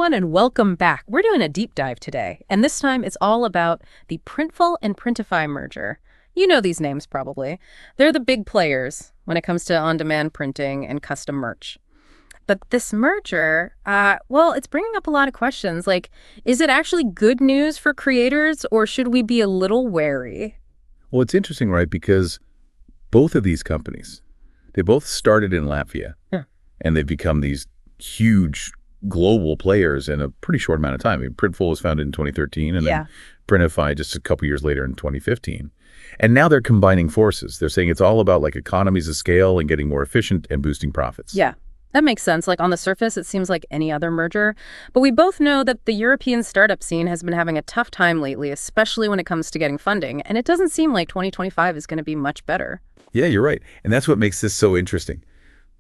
everyone, and welcome back. We're doing a deep dive today, and this time it's all about the Printful and Printify merger. You know these names probably. They're the big players when it comes to on-demand printing and custom merch. But this merger, well, it's bringing up a lot of questions, like, is it actually good news for creators, or should we be a little wary? Well, it's interesting, right? Because both of these companies, they both started in Latvia, and they've become these huge global players in a pretty short amount of time. I mean, Printful was founded in 2013, and then Printify just a couple years later in 2015. And now they're combining forces. They're saying it's all about like economies of scale and getting more efficient and boosting profits. Yeah, that makes sense. Like on the surface, it seems like any other merger. But we both know that the European startup scene has been having a tough time lately, especially when it comes to getting funding. And it doesn't seem like 2025 is going to be much better. Yeah, you're right. And that's what makes this so interesting.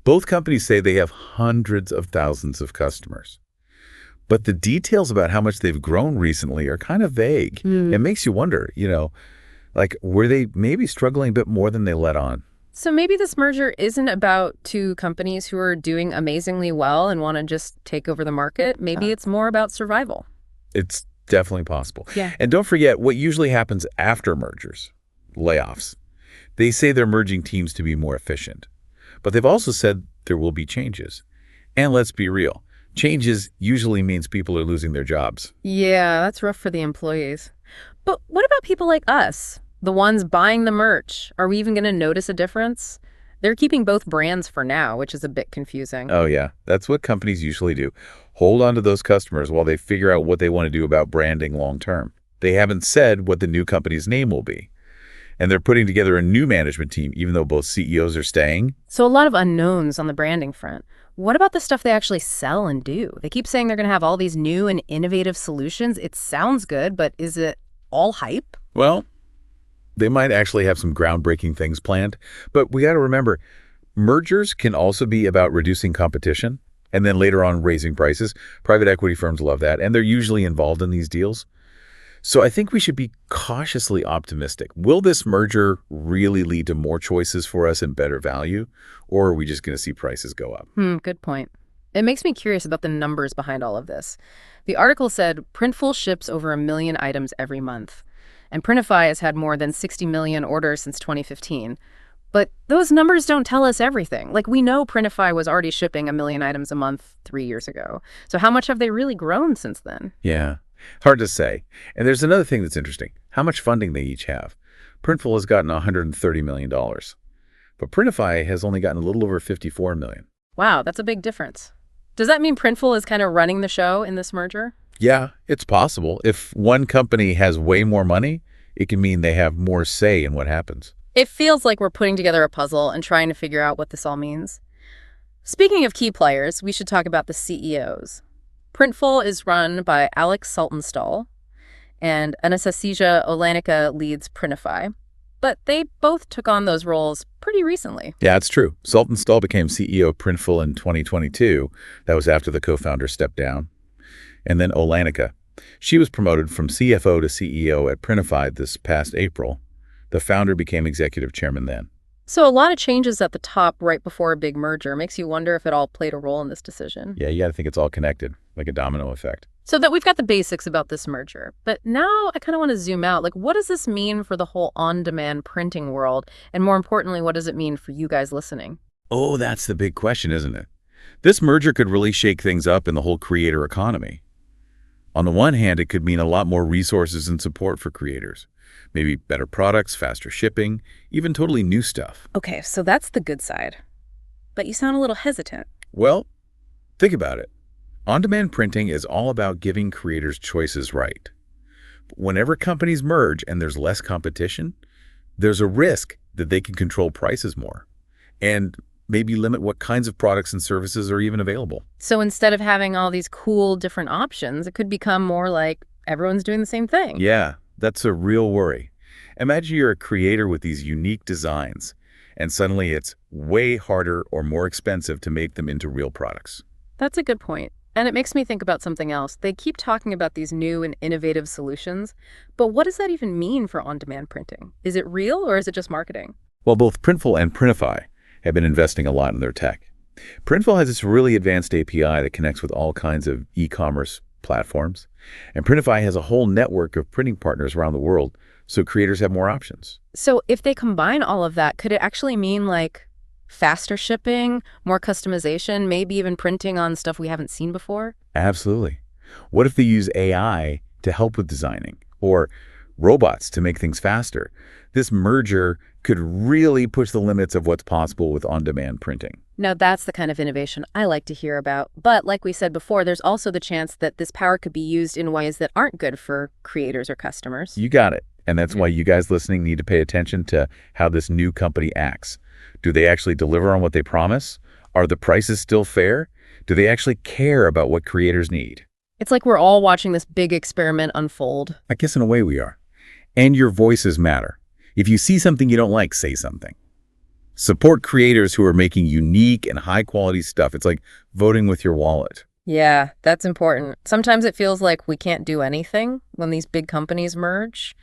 Both companies say they have hundreds of thousands of customers. But the details about how much they've grown recently are kind of vague. It makes you wonder, like, were they maybe struggling a bit more than they let on? So maybe this merger isn't about two companies who are doing amazingly well and want to just take over the market. Maybe it's more about survival. It's definitely possible. Yeah. And don't forget what usually happens after mergers, layoffs. They say they're merging teams to be more efficient. But they've also said there will be changes. And let's be real, changes usually means people are losing their jobs. Yeah, that's rough for the employees. But what about people like us, the ones buying the merch? Are we even going to notice a difference? They're keeping both brands for now, which is a bit confusing. Oh, yeah. That's what companies usually do. Hold on to those customers while they figure out what they want to do about branding long term. They haven't said what the new company's name will be. And they're putting together a new management team, even though both CEOs are staying. So a lot of unknowns on the branding front. What about the stuff they actually sell and do? They keep saying they're going to have all these new and innovative solutions. It sounds good, but is it all hype? Well, they might actually have some groundbreaking things planned. But we got to remember, mergers can also be about reducing competition and then later on raising prices. Private equity firms love that, and they're usually involved in these deals. So I think we should be cautiously optimistic. Will this merger really lead to more choices for us and better value? Or are we just going to see prices go up? Good point. It makes me curious about the numbers behind all of this. The article said Printful ships over 1 million items every month, and Printify has had more than 60 million orders since 2015. But those numbers don't tell us everything. Like, we know Printify was already shipping 1 million items a month 3 years ago. So how much have they really grown since then? Yeah. Hard to say. And there's another thing that's interesting, how much funding they each have. Printful has gotten $130 million, but Printify has only gotten a little over $54 million. Wow, that's a big difference. Does that mean Printful is kind of running the show in this merger? Yeah, it's possible. If one company has way more money, it can mean they have more say in what happens. It feels like we're putting together a puzzle and trying to figure out what this all means. Speaking of key players, we should talk about the CEOs. Printful is run by Alex Saltonstall, and Anastasia Olanica leads Printify. But they both took on those roles pretty recently. Yeah, it's true. Saltonstall became CEO of Printful in 2022. That was after the co-founder stepped down. And then Olanica. She was promoted from CFO to CEO at Printify this past April. The founder became executive chairman then. So a lot of changes at the top right before a big merger makes you wonder if it all played a role in this decision. Yeah, you got to think it's all connected, like a domino effect. So that we've got the basics about this merger. But now I kind of want to zoom out. Like, what does this mean for the whole on-demand printing world? And more importantly, what does it mean for you guys listening? Oh, that's the big question, isn't it? This merger could really shake things up in the whole creator economy. On the one hand, it could mean a lot more resources and support for creators. Maybe better products, faster shipping, even totally new stuff. Okay, so that's the good side. But you sound a little hesitant. Well, think about it. On-demand printing is all about giving creators choices right. Whenever companies merge and there's less competition, there's a risk that they can control prices more and maybe limit what kinds of products and services are even available. So instead of having all these cool different options, it could become more like everyone's doing the same thing. Yeah, that's a real worry. Imagine you're a creator with these unique designs, and suddenly it's way harder or more expensive to make them into real products. That's a good point. And it makes me think about something else. They keep talking about these new and innovative solutions, but what does that even mean for on-demand printing? Is it real or is it just marketing? Well, both Printful and Printify have been investing a lot in their tech. Printful has this really advanced API that connects with all kinds of e-commerce platforms. And Printify has a whole network of printing partners around the world, so creators have more options. So if they combine all of that, could it actually mean like faster shipping, more customization, maybe even printing on stuff we haven't seen before? Absolutely. What if they use AI to help with designing, or robots to make things faster? This merger could really push the limits of what's possible with on-demand printing. Now, that's the kind of innovation I like to hear about. But like we said before, there's also the chance that this power could be used in ways that aren't good for creators or customers. You got it. And that's why you guys listening need to pay attention to how this new company acts. Do they actually deliver on what they promise? Are the prices still fair? Do they actually care about what creators need? It's like we're all watching this big experiment unfold. I guess in a way we are. And your voices matter. If you see something you don't like, say something. Support creators who are making unique and high-quality stuff. It's like voting with your wallet. Yeah, that's important. Sometimes it feels like we can't do anything when these big companies merge,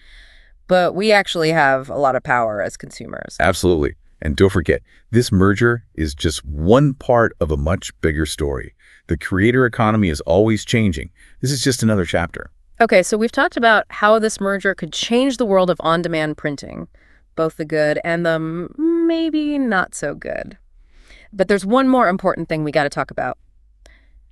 but we actually have a lot of power as consumers. Absolutely. And don't forget, this merger is just one part of a much bigger story. The creator economy is always changing. This is just another chapter. Okay, so we've talked about how this merger could change the world of on-demand printing, both the good and the maybe not so good. But there's one more important thing we got to talk about: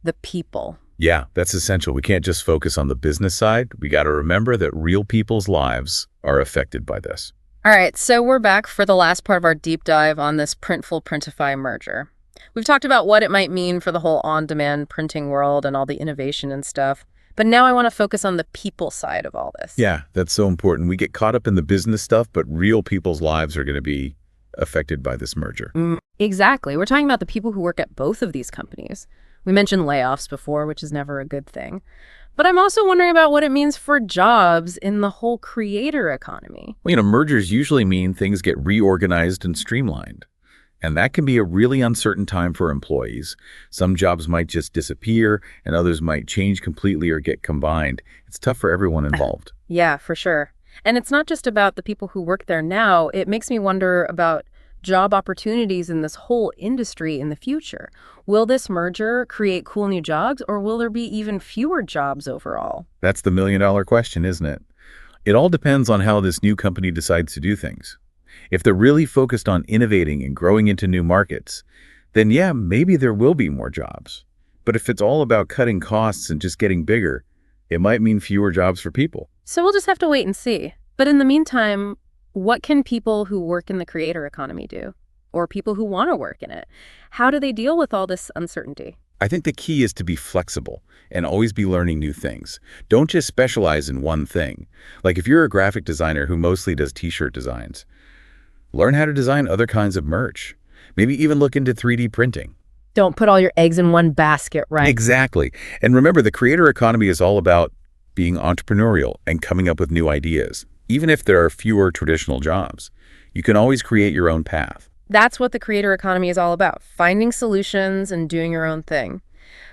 the people. Yeah, that's essential. We can't just focus on the business side. We got to remember that real people's lives are affected by this. All right, so we're back for the last part of our deep dive on this Printful-Printify merger. We've talked about what it might mean for the whole on-demand printing world and all the innovation and stuff. But now I want to focus on the people side of all this. Yeah, that's so important. We get caught up in the business stuff, but real people's lives are going to be affected by this merger. Exactly. We're talking about the people who work at both of these companies. We mentioned layoffs before, which is never a good thing. But I'm also wondering about what it means for jobs in the whole creator economy. Well, mergers usually mean things get reorganized and streamlined. And that can be a really uncertain time for employees. Some jobs might just disappear, and others might change completely or get combined. It's tough for everyone involved. Yeah, for sure. And it's not just about the people who work there now. It makes me wonder about job opportunities in this whole industry in the future. Will this merger create cool new jobs, or will there be even fewer jobs overall? That's the million-dollar question, isn't it? It all depends on how this new company decides to do things. If they're really focused on innovating and growing into new markets, then yeah, maybe there will be more jobs. But if it's all about cutting costs and just getting bigger, it might mean fewer jobs for people. So we'll just have to wait and see. But in the meantime, what can people who work in the creator economy do? Or people who want to work in it? How do they deal with all this uncertainty? I think the key is to be flexible and always be learning new things. Don't just specialize in one thing. Like if you're a graphic designer who mostly does t-shirt designs, learn how to design other kinds of merch. Maybe even look into 3D printing. Don't put all your eggs in one basket, right? Exactly. And remember, the creator economy is all about being entrepreneurial and coming up with new ideas. Even if there are fewer traditional jobs, you can always create your own path. That's what the creator economy is all about, finding solutions and doing your own thing.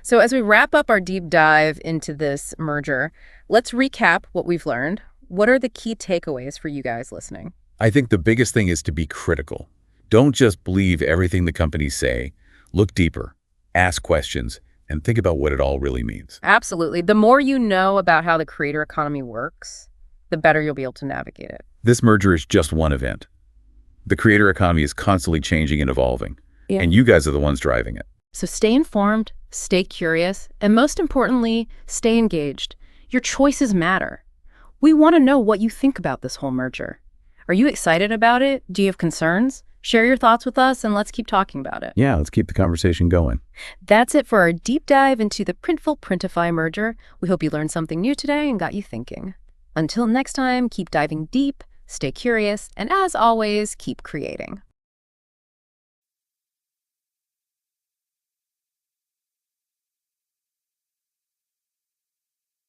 So as we wrap up our deep dive into this merger, let's recap what we've learned. What are the key takeaways for you guys listening? I think the biggest thing is to be critical. Don't just believe everything the companies say. Look deeper, ask questions, and think about what it all really means. Absolutely. The more you know about how the creator economy works, the better you'll be able to navigate it. This merger is just one event. The creator economy is constantly changing and evolving, and you guys are the ones driving it. So stay informed, stay curious, and most importantly, stay engaged. Your choices matter. We want to know what you think about this whole merger. Are you excited about it? Do you have concerns? Share your thoughts with us and let's keep talking about it. Yeah, let's keep the conversation going. That's it for our deep dive into the Printful-Printify merger. We hope you learned something new today and got you thinking. Until next time, keep diving deep, stay curious, and as always, keep creating.